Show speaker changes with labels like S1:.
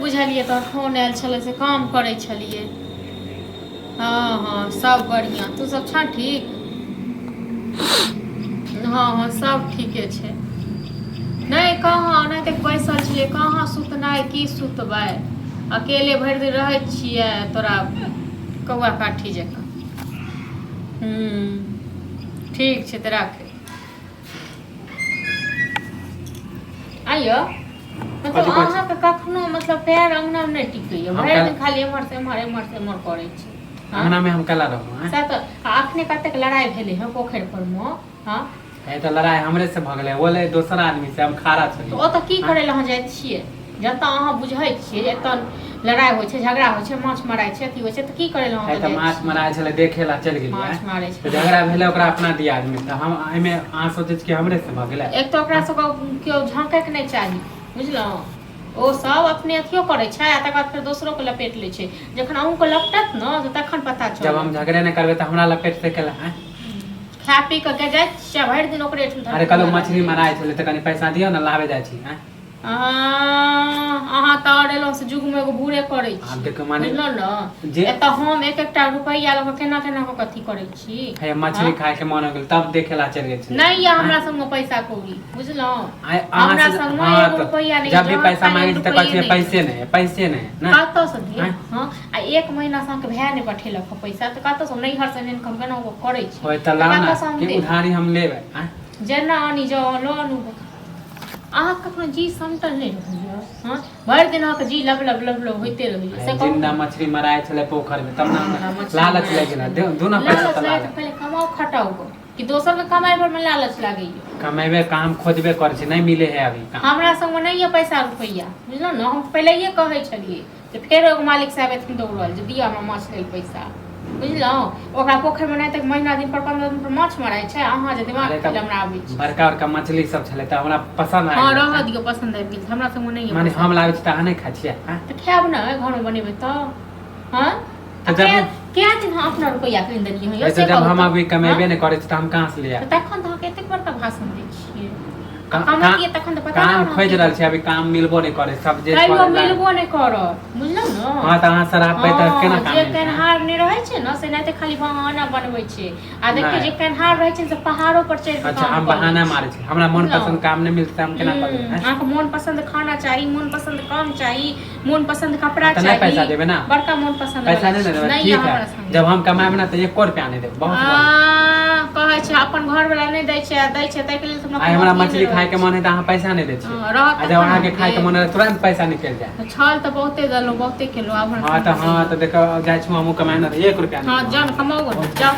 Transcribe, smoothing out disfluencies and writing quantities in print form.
S1: बुझलिए तो फोन आयल छले से काम करे छलिए। हाँ हाँ सब बढ़िया। तू सब छा ठीक? हाँ हाँ सब ठीके छे। नहीं कहाँ नहीं तक बैसल छलिए, कहाँ सुतनाइ की सुतबै, अकेले भरि दिन रहै छियै तोरा कौआ काठी जकाँ। ठीक छै तऽ राखे। आइयो मतलब अहाँके कखनो मतलब पैर अंगना में नहीं टिकैया, भरि दिन खाली एम्हर से एम्हर करै छी।
S2: अंगना में हम कला रहू
S1: से तऽ अखने कतेक लड़ाई भेलै है पोखरि पर में। हाँ
S2: ए तो लड़ाई हमरे से भ गेलै, बोले दोसर आदमी से हम खारा छलिए।
S1: तो ओतऽ की करै लए अहाँ जाइ छियै? जतऽ अहाँ बुझै छियै एतऽ लड़ाई होइ छै, झगड़ा होइ छै, माछ मारै छै, अथी होइ छै, तऽ की करै लए अहाँ?
S2: त माछ मारै छले देखे ला चल गेलिए।
S1: माछ मारै छै
S2: झगड़ा भेले ओकरा अपना दियाद में, त हम एमे अहाँ सोचै छी कि हमरे से भ गेलै।
S1: एक तो ओकरा सबके केओ झाँकै के नहीं चाही, बुझलहुँ? ओ सब अपने अथियो करे छै आ तकर बाद फिर दोसरो के लपेट ले छै। जखन अहूँ को लपटत न तो तखन पता चलत।
S2: जब हम झगड़े नहीं करबे त हमरा लपेट से केला है।
S1: खा पी के जाय छै भरि दिन ओकरे ठुन।
S2: अरे कल मछली मारै छले त कनी पैसा दियो न, लाबे जाय छी हैं।
S1: अहाँ तऽ एलो से जुग में एगो बूढ़े करे छी, बुझलो न? एतऽ हम एक एकटा रुपैया लग केना केना को कथी करे छी।
S2: है मछली खाए के मन हो गेल तब देखेला चल गेल छी।
S1: नहीं या हमरा संग में पैसा कौड़ी, बुझलो? हमरा संग में एगो रुपैया नहीं।
S2: जब भी पैसा मांगे त कहै छै पैसे नहीं ना।
S1: कतौ से दिए? हां आ एक महीना से अहाँके भाय ने पठेलक पैसा त कतौ से नैहर से इनकम केना को करे छी?
S2: होय त ला ना कि उधारी हम लेबै हैं।
S1: जेना आनी जाओ लोन अहाँ कखनो जी समटल नहीं रहइयो। हां भर दिन अहाँके जी लब होइते रहइयो। से
S2: जिंदा मछली मारै छले पोखर में तब ना लालच लाग गेला। दोना पैसा त लालच
S1: पहले कमाओ खटाओ कि दोसर के कमाई पर में लालच लागइयो।
S2: कमेबे काम खोजबे कर छै, नहीं मिले है अभी काम।
S1: हमरा संग में नहीं है पैसा रुपैया, बुझलो न? हम पहले ये कहै छलिए जे फेर एगो मालिक साहब एथिन दौड़ल जे दिया हमरा माछ लेल पैसा, बुझलो? ओकरा पोखरि में नहीं तक महीना दिन पर 15 दिन पर माछ मारै छै। अहाँ जे दिमाग खेल हमरा आबै छै
S2: बड़का मछली सब छले त हमरा पसंद आइ।
S1: हां रह दियो पसंद आबि गेल हमरा संग में नहीं है।
S2: माने हम लाबै छी त अहाँ नहीं खाइ छियै हैं?
S1: त खायब न घर में बनेबै त। हां क्या दिन हम अपना रुपैया खरीद देलिए हैं।
S2: जब हम अभी कमेबे नहीं करे त हम कहां से लिया?
S1: तखन त कतेक बड़का भाषण दै छियै। कमाइए तखन त पता
S2: काम खोज रहल छै, अभी काम मिलबो नहीं करे। सब जे
S1: मिलबो नहीं करत, बुझलौ न?
S2: हां त अहाँ शराब पे त केना काम?
S1: जे केनहार नहीं रहै छै न से नहीं त खाली बहाना बनबै छै। आ देखिए जे केनहार रहै छै से पहाड़ो पर चढ़ि के।
S2: अच्छा हम बहाना मारै छी, हमरा मन पसंद काम नहीं मिलता हम केना करबै?
S1: अहाँके मन पसंद खाना चाहिए, मन पसंद काम चाहिए, मन पसंद कपड़ा चाहिए।
S2: पैसा देबे ना?
S1: बड़का मन पसंद
S2: पैसा नहीं देबे? ठीक है जब हम कमाएब ना त 1 रुपया नहीं देब। बहुत
S1: कहै छै अपन घर वाला नहीं दै छै तै के लेल
S2: हमरा मछली खाए के मन है त अहाँ पैसा नहीं दै छी। आ जब अहाँ के खाए के मन है तुरंत पैसा निकल जाए।
S1: छल त बहुते देलो बहुते केलो।
S2: हां त देखो जाय छी हमहु कमाए ना 1 रुपया।
S1: हां जान कमाओ जाओ।